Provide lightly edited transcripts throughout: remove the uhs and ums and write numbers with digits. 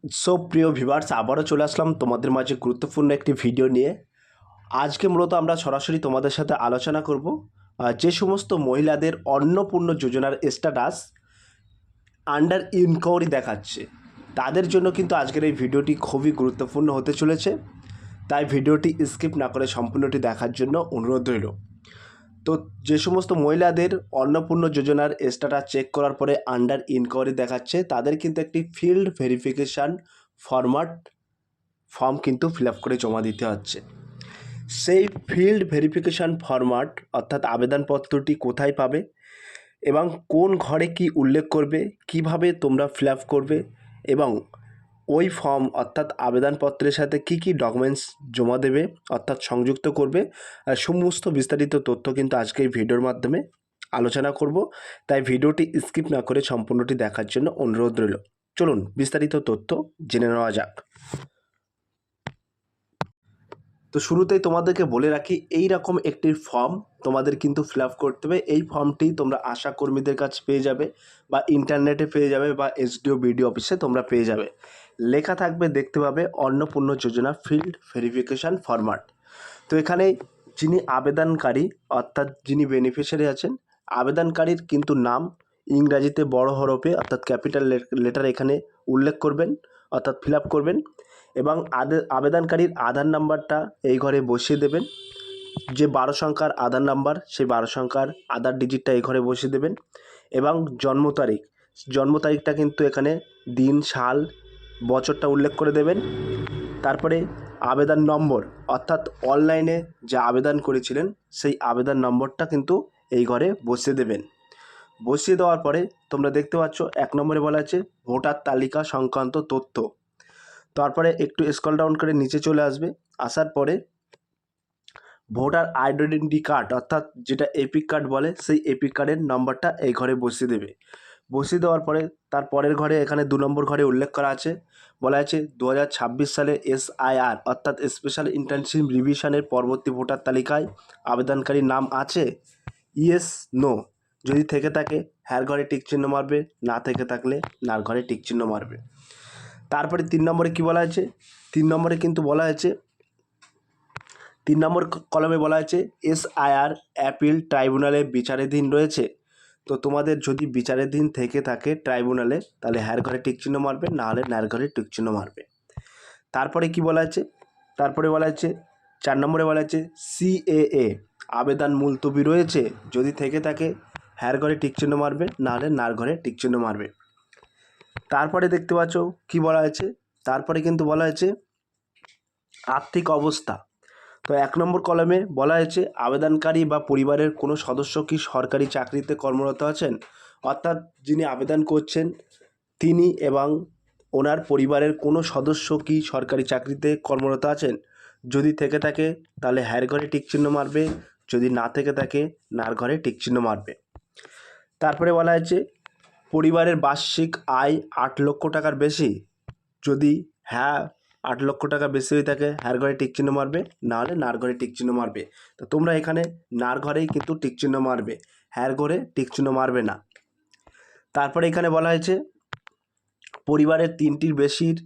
প্রিয় ভিউয়ার্স, আবারও চলে আসলাম তোমাদের মাঝে গুরুত্বপূর্ণ একটি ভিডিও নিয়ে। আজকে মূলত আমরা সরাসরি তোমাদের সাথে আলোচনা করব যে সমস্ত মহিলাদের অন্নপূর্ণ যোজনার স্ট্যাটাস আন্ডার ইনকোয়ারি দেখাচ্ছে, তাদের জন্য কিন্তু আজকের এই ভিডিওটি খুবই গুরুত্বপূর্ণ হতে চলেছে। তাই ভিডিওটি স্কিপ না করে সম্পূর্ণটি দেখার জন্য অনুরোধ রইল। তো যে সমস্ত মহিলাদের অন্নপূর্ণ যোজনার স্ট্যাটাস চেক করার পরে আন্ডার ইনকোয়ারি দেখাচ্ছে, তাদের কিন্তু একটি ফিল্ড ভেরিফিকেশান ফর্ম কিন্তু ফিল আপ করে জমা দিতে হচ্ছে। সেই ফিল্ড ভেরিফিকেশান ফরম্যাট অর্থাৎ আবেদনপত্রটি কোথায় পাবে এবং কোন ঘরে কি উল্লেখ করবে, কিভাবে তোমরা ফিল আপ করবে এবং ওই ফর্ম অর্থাৎ আবেদনপত্রের সাথে কি কি ডকুমেন্টস জমা দেবে অর্থাৎ সংযুক্ত করবে, সমস্ত বিস্তারিত তথ্য কিন্তু আজকে এই ভিডিওর মাধ্যমে আলোচনা করব। তাই ভিডিওটি স্কিপ না করে সম্পূর্ণটি দেখার জন্য অনুরোধ রইল। চলুন বিস্তারিত তথ্য জেনে নেওয়া যাক। তো শুরুতেই তোমাদেরকে বলে রাখি, এই রকম একটি ফর্ম তোমাদের কিন্তু ফিল আপ করতে হবে। এই ফর্মটি তোমরা আশা কর্মীদের কাছে পেয়ে যাবে বা ইন্টারনেটে পেয়ে যাবে বা এসডিও বিডিও অফিসে তোমরা পেয়ে যাবে। লেখা থাকবে, দেখতে পাবে অন্নপূর্ণ যোজনা ফিল্ড ভেরিফিকেশান ফরম্যাট। তো এখানে যিনি আবেদনকারী অর্থাৎ যিনি বেনিফিশিয়ারি আছেন, আবেদনকারীর কিন্তু নাম ইংরাজিতে বড় হরফে অর্থাৎ ক্যাপিটাল লেটার এখানে উল্লেখ করবেন অর্থাৎ ফিল আপ করবেন এবং আবেদনকারীর আধার নাম্বারটা এই ঘরে বসিয়ে দেবেন। যে 12 সংখ্যার আধার নাম্বার, সেই 12 সংখ্যার আধার ডিজিটটা এই ঘরে বসিয়ে দেবেন এবং জন্ম তারিখটা কিন্তু এখানে দিন, সাল, বছরটা উল্লেখ করে দেবেন। তারপরে আবেদন নম্বর অর্থাৎ অনলাইনে যে আবেদন করেছিলেন সেই আবেদন নম্বরটা কিন্তু এই ঘরে বসিয়ে দেবেন। বসিয়ে দেওয়ার পরে তোমরা দেখতে পাচ্ছ 1 নম্বরে বলা আছে ভোটার তালিকা সংক্রান্ত তথ্য। তারপরে একটু স্ক্রল ডাউন করে নিচে চলে আসবে। আসার পরে ভোটার আইডেন্টি কার্ড অর্থাৎ যেটা এপিক কার্ড বলে, সেই এপিক কার্ডের নাম্বারটা এই ঘরে বসিয়ে দেবে। বসিয়ে দেওয়ার পরে তার পরের ঘরে এখানে 2 নম্বর ঘরে উল্লেখ করা আছে, বলা আছে 2026 সালে SIR অর্থাৎ স্পেশাল ইন্টেনসিভ রিভিশনের পরবর্তী ভোটার তালিকায় আবেদনকারীর নাম আছে, ইয়েস নো। যদি থেকে থাকে হ্যার ঘরে টিক চিহ্ন মারবে, না থেকে থাকলে নার ঘরে টিক চিহ্ন মারবে। তারপরে 3 নম্বরে কি বলা আছে, 3 নম্বরে কিন্তু বলা আছে 3 নম্বর কলমে বলা আছে SIR অ্যাপিল ট্রাইব্যুনালে বিচারাধীন রয়েছে। তো তোমাদের যদি বিচারাধীন থেকে থাকে ট্রাইব্যুনালে, তাহলে হ্যার ঘরে টিক চিহ্ন মারবে, না হলে নার ঘরে টিক চিহ্ন মারবে। তারপরে কি বলা আছে, তারপরে বলা আছে 4 নম্বরে বলা আছে CAA আবেদন মুলতবি রয়েছে। যদি থেকে থাকে হ্যার ঘরে টিক চিহ্ন মারবে, না হলে নার ঘরে টিক চিহ্ন মারবে। তারপরে দেখতে পাচ্ছ কি বলা আছে, তারপরে কিন্তু বলা আছে আর্থিক অবস্থা। তো 1 নম্বর কলামে বলা হয়েছে আবেদনকারী বা পরিবারের কোনো সদস্য কি সরকারি চাকরিতে কর্মরত আছেন, অর্থাৎ যিনি আবেদন করছেন তিনি এবং ওনার পরিবারের কোনো সদস্য কি সরকারি চাকরিতে কর্মরত আছেন। যদি থেকে থাকে তাহলে হ্যার ঘরে টিক চিহ্ন মারবে, যদি না থেকে থাকে নার ঘরে টিক চিহ্ন মারবে। তারপরে বলা হয়েছে পরিবারের বার্ষিক আয় 8 লক্ষ টাকার বেশি। যদি হ্যাঁ 8 লক্ষ টাকা বেশি হয়ে থাকে হ্যার ঘরে টিক চিহ্ন মারবে, না হলে নার ঘরে টিক চিহ্ন মারবে। তো তোমরা এখানে নার ঘরেই কিন্তু টিক চিহ্ন মারবে, হ্যার ঘরে টিক চিহ্ন মারবে না। তারপরে এখানে বলা হয়েছে পরিবারের 3টির বেশির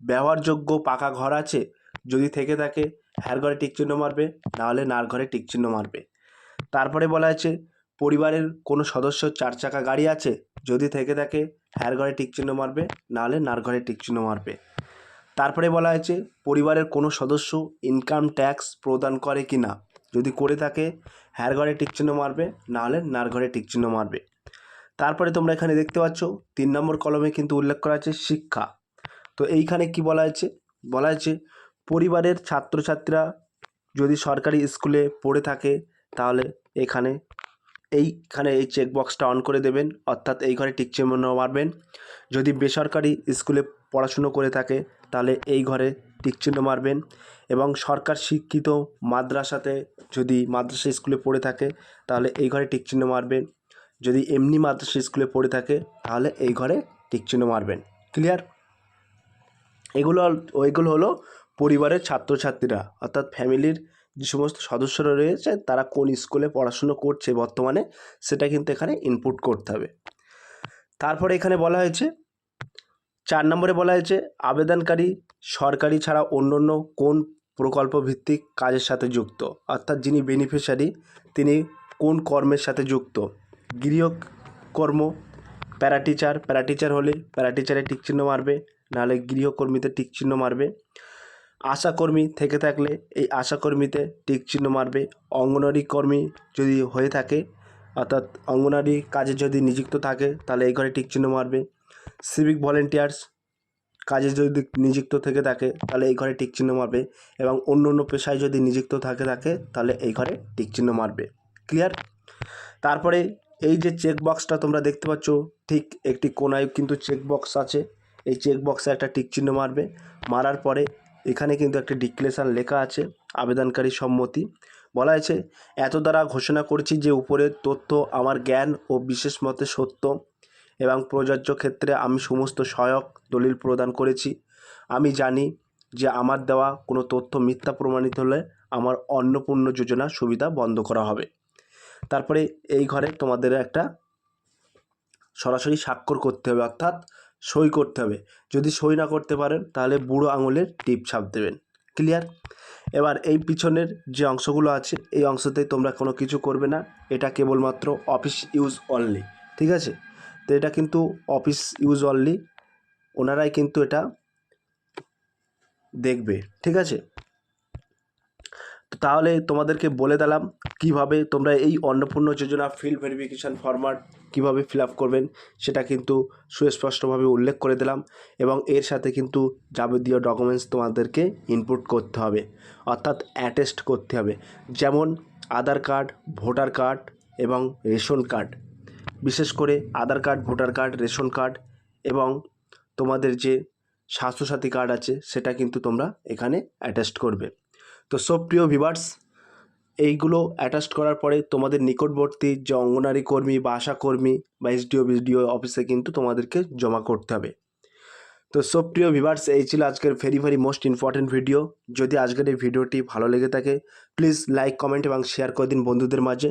ব্যবহারযোগ্য পাকা ঘর আছে। যদি থেকে থাকে হ্যার ঘরে টিক চিহ্ন মারবে, না হলে নার ঘরে টিক চিহ্ন মারবে। তারপরে বলা আছে পরিবারের কোনো সদস্য 4 চাকা গাড়ি আছে। যদি থেকে থাকে হ্যার ঘরে টিক চিহ্ন মারবে, না হলে নার ঘরে টিক চিহ্ন মারবে। তারপরে বলা হয়েছে পরিবারের কোনো সদস্য ইনকাম ট্যাক্স প্রদান করে কি না। যদি করে থাকে হ্যার ঘরে টিক চিহ্ন মারবে, না হলে নার ঘরে টিক চিহ্ন মারবে। তারপরে তোমরা এখানে দেখতে পাচ্ছ 3 নম্বর কলমে কিন্তু উল্লেখ করা আছে শিক্ষা। তো এইখানে কি বলা আছে, বলা আছে পরিবারের ছাত্রছাত্রীরা যদি সরকারি স্কুলে পড়ে থাকে তাহলে এখানে এই চেকবক্সটা অন করে দেবেন, অর্থাৎ এই ঘরে টিক চিহ্ন মারবেন। যদি বেসরকারি স্কুলে পড়াশুনো করে থাকে তাহলে এই ঘরে টিক চিহ্ন মারবেন এবং সরকার শিক্ষিত মাদ্রাসাতে যদি মাদ্রাসা স্কুলে পড়ে থাকে তাহলে এই ঘরে টিক চিহ্ন মারবেন। যদি এমনি মাদ্রাসা স্কুলে পড়ে থাকে তাহলে এই ঘরে টিক চিহ্ন মারবেন। ক্লিয়ার? ওইগুলো হলো পরিবারের ছাত্রছাত্রীরা অর্থাৎ ফ্যামিলির যে সমস্ত সদস্যরা রয়েছে তারা কোন স্কুলে পড়াশুনো করছে বর্তমানে, সেটা কিন্তু এখানে ইনপুট করতে হবে। তারপরে এখানে বলা হয়েছে 4 নম্বরে বলা হয়েছে আবেদনকারী সরকারি ছাড়া অন্যান্য কোন প্রকল্প ভিত্তিক কাজের সাথে যুক্ত, অর্থাৎ যিনি বেনিফিশিয়ারি তিনি কোন কর্মের সাথে যুক্ত। গৃহকর্ম, প্যারাটিচার হলে প্যারাটিচারে টিকচিহ্ন মারবে, নাহলে গৃহকর্মীতে টিকচিহ্ন মারবে। আশাকর্মী থেকে থাকলে এই আশাকর্মীতে টিকচিহ্ন মারবে। অঙ্গনওয়াড়ি কর্মী যদি হয়ে থাকে, অর্থাৎ অঙ্গনওয়াড়ি কাজে যদি নিযুক্ত থাকে তাহলে এই ঘরে টিকচিহ্ন মারবে। সিভিক ভলেন্টিয়ার্স কাজে যদি নিযুক্ত থেকে থাকে তাহলে এই ঘরে টিকচিহ্ন মারবে, এবং অন্য অন্য পেশায় যদি নিযুক্ত থাকে তাহলে এই ঘরে টিকচিহ্ন মারবে। ক্লিয়ার? তারপরে এই যে চেক বক্সটা তোমরা দেখতে পাচ্ছ, ঠিক একটি কোনায় কিন্তু চেক বক্স আছে, এই চেক বক্সে একটা টিকচিহ্ন মারবে। মারার পরে এখানে কিন্তু একটা ডিক্লারেশন লেখা আছে, আবেদনকারী সম্মতি। বলা হয়েছে এত দ্বারা ঘোষণা করছি যে উপরের তথ্য আমার জ্ঞান ও বিশেষ মতে সত্য এবং প্রযোজ্য ক্ষেত্রে আমি সমস্ত সহায়ক দলিল প্রদান করেছি। আমি জানি যে আমার দেওয়া কোনো তথ্য মিথ্যা প্রমাণিত হলে আমার অন্নপূর্ণ যোজনা সুবিধা বন্ধ করা হবে। তারপরে এই ঘরে তোমাদের একটা সরাসরি স্বাক্ষর করতে হবে, অর্থাৎ সই করতে হবে। যদি সই না করতে পারেন তাহলে বুড়ো আঙুলের টিপ ছাপ দেবেন। ক্লিয়ার? এবার এই পিছনের যে অংশগুলো আছে এই অংশতে তোমরা কোনো কিছু করবে না, এটা কেবলমাত্র অফিস ইউজ অনলি। ঠিক আছে? তো এটা কিন্তু অফিস ইউজ অনলি, ওনারাই কিন্তু এটা দেখবে। ঠিক আছে? তো তাহলে তোমাদেরকে বলে দিলাম কিভাবে তোমরা এই অন্নপূর্ণ যোজনা ফিল্ড ভেরিফিকেশান ফরম্যাট কীভাবে ফিল আপ করবেন, সেটা কিন্তু সুস্পষ্টভাবে উল্লেখ করে দিলাম। এবং এর সাথে কিন্তু যাবতীয় ডকুমেন্টস তোমাদেরকে ইনপুট করতে হবে, অর্থাৎ অ্যাটেস্ট করতে হবে। যেমন আধার কার্ড, ভোটার কার্ড এবং রেশন কার্ড। বিশেষ করে Aadhaar card, voter card, ration card এবং তোমাদের যে স্বাস্থ্যসাথী কার্ড আছে সেটা কিন্তু তোমরা এখানে অ্যাটেস্ট করবে। তো সব প্রিয় ভিউয়ার্স, এইগুলো অ্যাটাচ করার পরে তোমাদের নিকটবর্তী যে অঙ্গনারী কর্মী বা আশা কর্মী বা এসডিও বিডিও অফিসে কিন্তু তোমাদেরকে জমা করতে হবে। তো সব প্রিয় ভিউয়ার্স, এই ছিল আজকের ভেরি মোস্ট ইম্পর্টেন্ট ভিডিও। যদি আজকের এই ভিডিওটি ভালো লেগে থাকে প্লিজ লাইক, কমেন্ট এবং শেয়ার করে দিন বন্ধুদের মাঝে।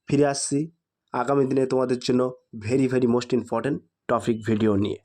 ফিরে আসছি আগামী দিনে তোমাদের জন্য very most important topic video নিয়ে।